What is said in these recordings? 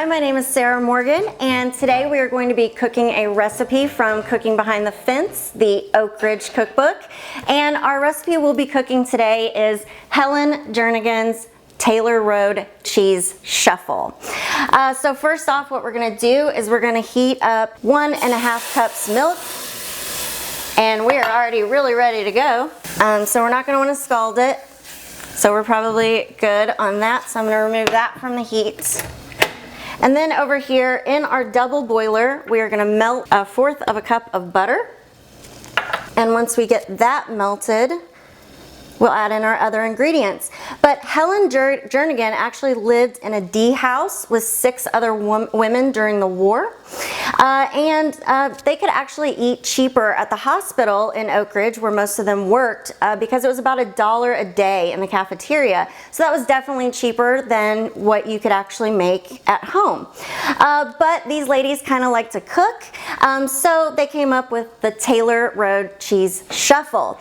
my name is Sarah Morgan, and today we are going to be cooking a recipe from Cooking Behind the Fence, the Oak Ridge cookbook. And our recipe we'll be cooking today is Helen Jernigan's Taylor Road cheese shuffle. So first off, what we're going to do is we're going to heat up 1.5 cups milk, and we are already really ready to go. So we're not going to want to scald it, so we're probably good on that. So I'm going to remove that from the heat. And then over here in our double boiler, we are going to melt 1/4 cup of butter. And once we get that melted, we'll add in our other ingredients. But Helen Jernigan actually lived in a D house with 6 other women during the war. They could actually eat cheaper at the hospital in Oak Ridge, where most of them worked, because it was about $1 a day in the cafeteria. So that was definitely cheaper than what you could actually make at home. But these ladies kind of like to cook, so they came up with the Taylor Road cheese shuffle.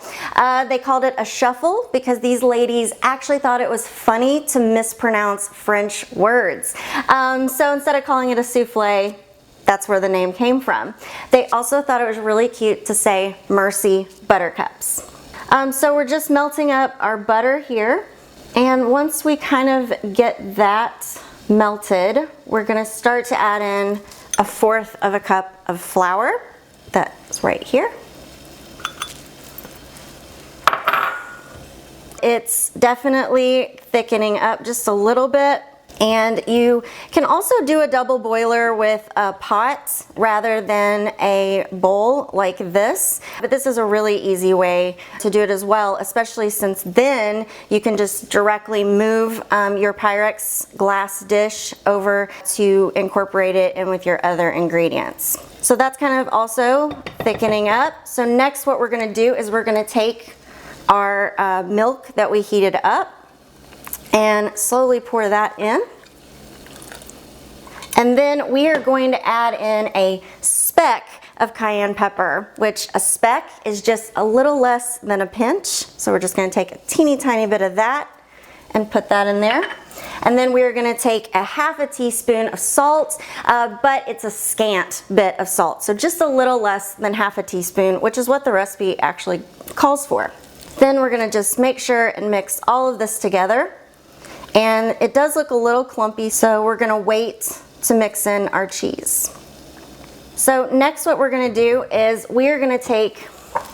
They called it a shuffle because these ladies actually thought it was funny to mispronounce French words. So instead of calling it a souffle, that's where the name came from. They also thought it was really cute to say "Mercy Buttercups." So we're just melting up our butter here, and once we kind of get that melted, we're going to start to add in 1/4 cup of flour. That's right here. It's definitely thickening up just a little bit, and you can also do a double boiler with a pot rather than a bowl like this, but this is a really easy way to do it as well, especially since then you can just directly move your Pyrex glass dish over to incorporate it in with your other ingredients. So that's kind of also thickening up. So next what we're going to do is we're going to take our milk that we heated up and slowly pour that in. And then we are going to add in a speck of cayenne pepper, which a speck is just a little less than a pinch. So we're just going to take a teeny tiny bit of that and put that in there. And then we're going to take a 1/2 teaspoon of salt, but it's a scant bit of salt. So just a little less than 1/2 teaspoon, which is what the recipe actually calls for. Then we're going to just make sure and mix all of this together. And it does look a little clumpy, so we're going to wait to mix in our cheese. So next what we're going to do is we are going to take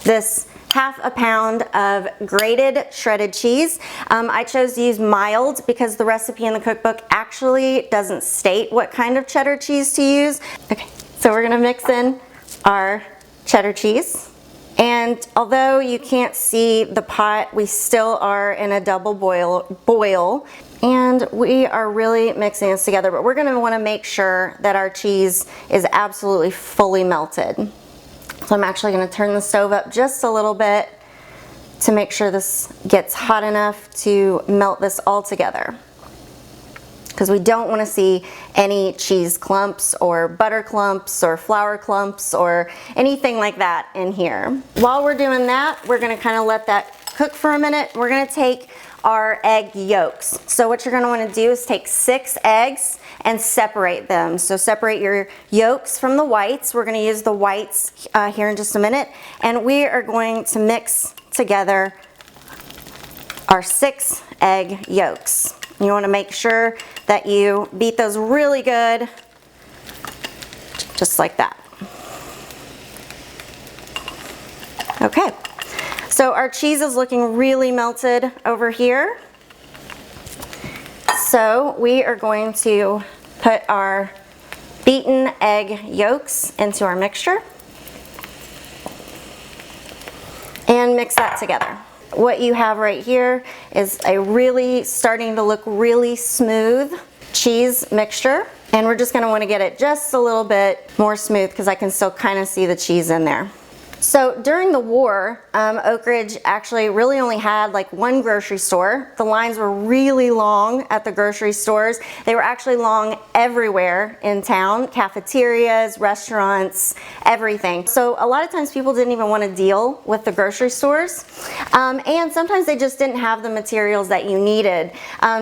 this 1/2 pound of grated shredded cheese. I chose to use mild because the recipe in the cookbook actually doesn't state what kind of cheddar cheese to use. Okay, so we're going to mix in our cheddar cheese. And although you can't see the pot, we still are in a double boil, and we are really mixing this together, but we're going to want to make sure that our cheese is absolutely fully melted. So I'm actually going to turn the stove up just a little bit to make sure this gets hot enough to melt this all together, because we don't want to see any cheese clumps or butter clumps or flour clumps or anything like that in here. While we're doing that, we're going to kind of let that cook for a minute. We're going to take our egg yolks. So what you're going to want to do is take 6 eggs and separate them. So separate your yolks from the whites. We're going to use the whites here in just a minute, and we are going to mix together our 6 egg yolks. You want to make sure that you beat those really good, just like that. Okay, so our cheese is looking really melted over here. So we are going to put our beaten egg yolks into our mixture and mix that together. What you have right here is a really starting to look really smooth cheese mixture, and we're just going to want to get it just a little bit more smooth because I can still kind of see the cheese in there. So during the war, Oak Ridge actually really only had like one grocery store. The lines were really long at the grocery stores. They were actually long everywhere in town, cafeterias, restaurants, everything. So a lot of times people didn't even want to deal with the grocery stores. And sometimes they just didn't have the materials that you needed.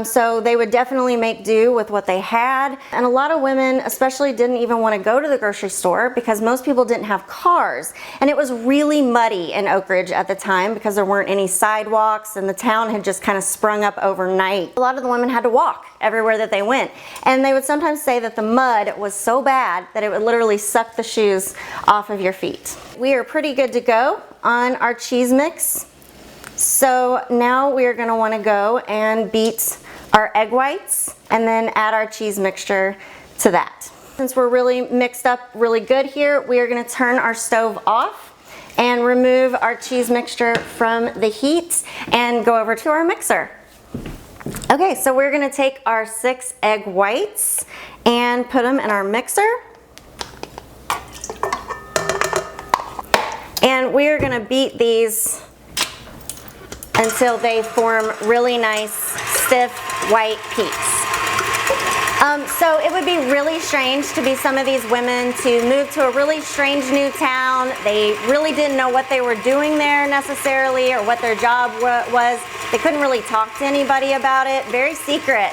So they would definitely make do with what they had. And a lot of women especially didn't even want to go to the grocery store because most people didn't have cars. And it was really muddy in Oak Ridge at the time because there weren't any sidewalks and the town had just kind of sprung up overnight. A lot of the women had to walk everywhere that they went. And they would sometimes say that the mud was so bad that it would literally suck the shoes off of your feet. We are pretty good to go on our cheese mix. So now we are going to want to go and beat our egg whites and then add our cheese mixture to that. Since we're really mixed up really good here, we are going to turn our stove off and remove our cheese mixture from the heat and go over to our mixer. Okay, so we're going to take our 6 egg whites and put them in our mixer. And we are going to beat these until they form really nice, stiff, white peaks. So it would be really strange to be some of these women to move to a really strange new town. They really didn't know what they were doing there necessarily or what their job was. They couldn't really talk to anybody about it. Very secret.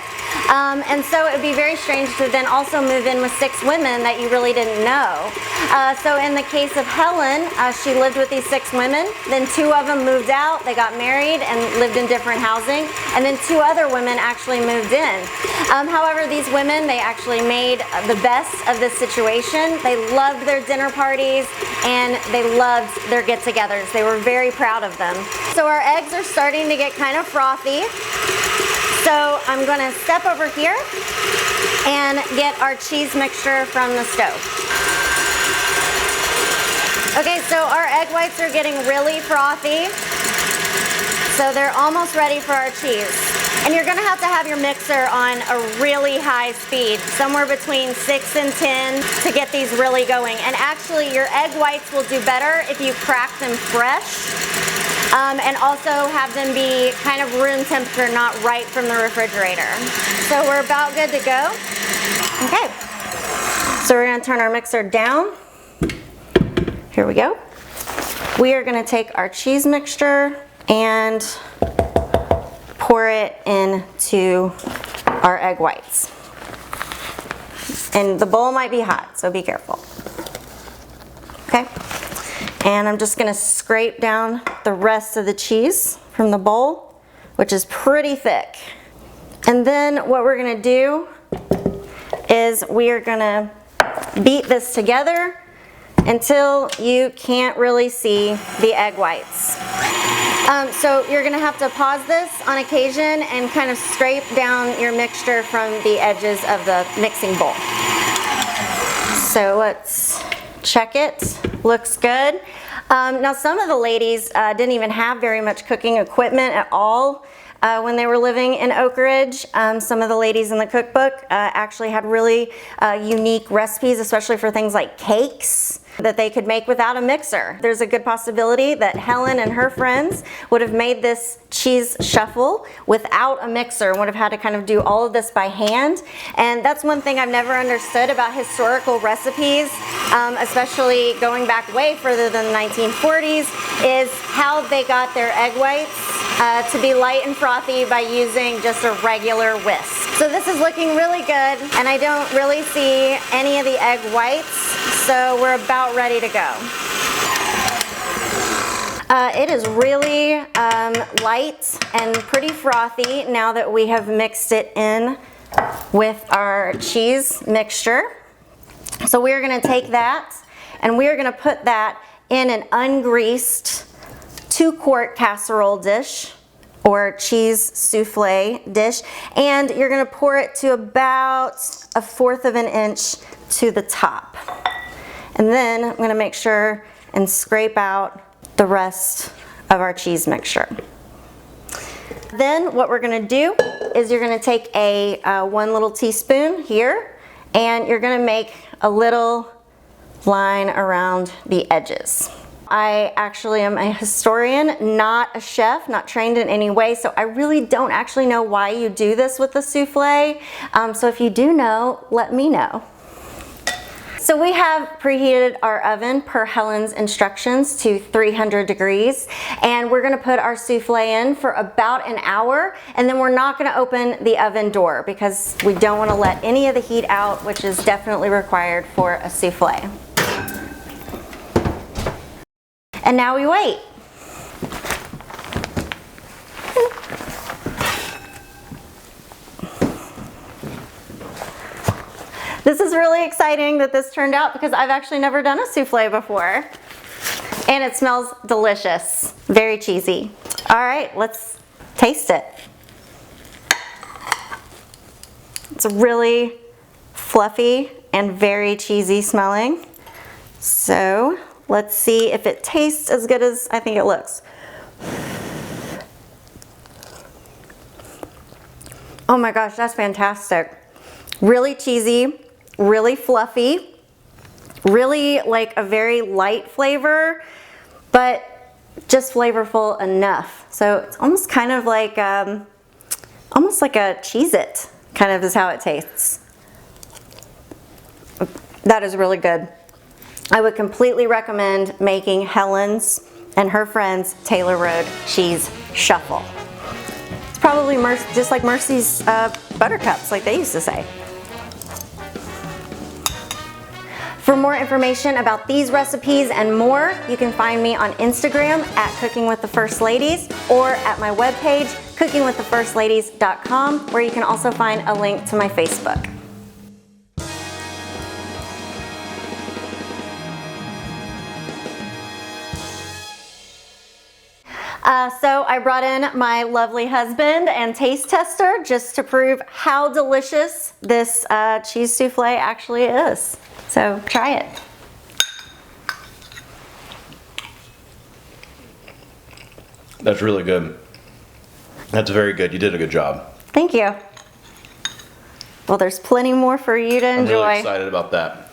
And so it would be very strange to then also move in with 6 women that you really didn't know. So in the case of Helen, she lived with these 6 women. Then 2 of them moved out. They got married and lived in different housing. And then 2 other women actually moved in. However, these women, they actually made the best of this situation. They loved their dinner parties and they loved their get-togethers. They were very proud of them. So our eggs are starting to get kind of frothy. So I'm going to step over here and get our cheese mixture from the stove. Okay, so our egg whites are getting really frothy. So they're almost ready for our cheese. And you're going to have your mixer on a really high speed, somewhere between 6 and 10 to get these really going. And actually your egg whites will do better if you crack them fresh. And also have them be kind of room temperature, not right from the refrigerator. So we're about good to go. Okay, so we're going to turn our mixer down. Here we go. We are going to take our cheese mixture and pour it into our egg whites. And the bowl might be hot, so be careful. Okay. And I'm just going to scrape down the rest of the cheese from the bowl, which is pretty thick. And then what we're going to do is we are going to beat this together until you can't really see the egg whites. So you're going to have to pause this on occasion and kind of scrape down your mixture from the edges of the mixing bowl. So let's check it. Looks good. Now some of the ladies didn't even have very much cooking equipment at all when they were living in Oak Ridge. Some of the ladies in the cookbook actually had really unique recipes, especially for things like cakes that they could make without a mixer. There's a good possibility that Helen and her friends would have made this cheese shuffle without a mixer and would have had to kind of do all of this by hand. And that's one thing I've never understood about historical recipes, especially going back way further than the 1940s, is how they got their egg whites to be light and frothy by using just a regular whisk. So this is looking really good, and I don't really see any of the egg whites, so we're about ready to go. It is really light and pretty frothy now that we have mixed it in with our cheese mixture. So we're going to take that and we're going to put that in an ungreased 2-quart casserole dish or cheese souffle dish, and you're going to pour it to about 1/4 of an inch to the top. And then I'm going to make sure and scrape out the rest of our cheese mixture. Then what we're going to do is you're going to take a 1 little teaspoon here, and you're going to make a little line around the edges. I actually am a historian, not a chef, not trained in any way, so I really don't actually know why you do this with the souffle. So if you do know, let me know. So we have preheated our oven per Helen's instructions to 300 degrees, and we're gonna put our souffle in for about an hour, and then we're not gonna open the oven door because we don't wanna let any of the heat out, which is definitely required for a souffle. And now we wait. This is really exciting that this turned out because I've actually never done a souffle before. And it smells delicious, very cheesy. All right, let's taste it. It's really fluffy and very cheesy smelling. So let's see if it tastes as good as I think it looks. Oh my gosh, that's fantastic. Really cheesy, really fluffy, really like a very light flavor, but just flavorful enough. So it's almost kind of like, almost like a Cheez-It, kind of is how it tastes. That is really good. I would completely recommend making Helen's and her friends' Taylor Road cheese shuffle. It's probably just like Mercy's Buttercups, like they used to say. For more information about these recipes and more, you can find me on Instagram at Cooking with the First Ladies or at my webpage, cookingwiththefirst.ladies.com, where you can also find a link to my Facebook. So I brought in my lovely husband and taste tester just to prove how delicious this cheese souffle actually is. So try it. That's really good. That's very good. You did a good job. Thank you. Well, there's plenty more for you to enjoy. I'm really excited about that.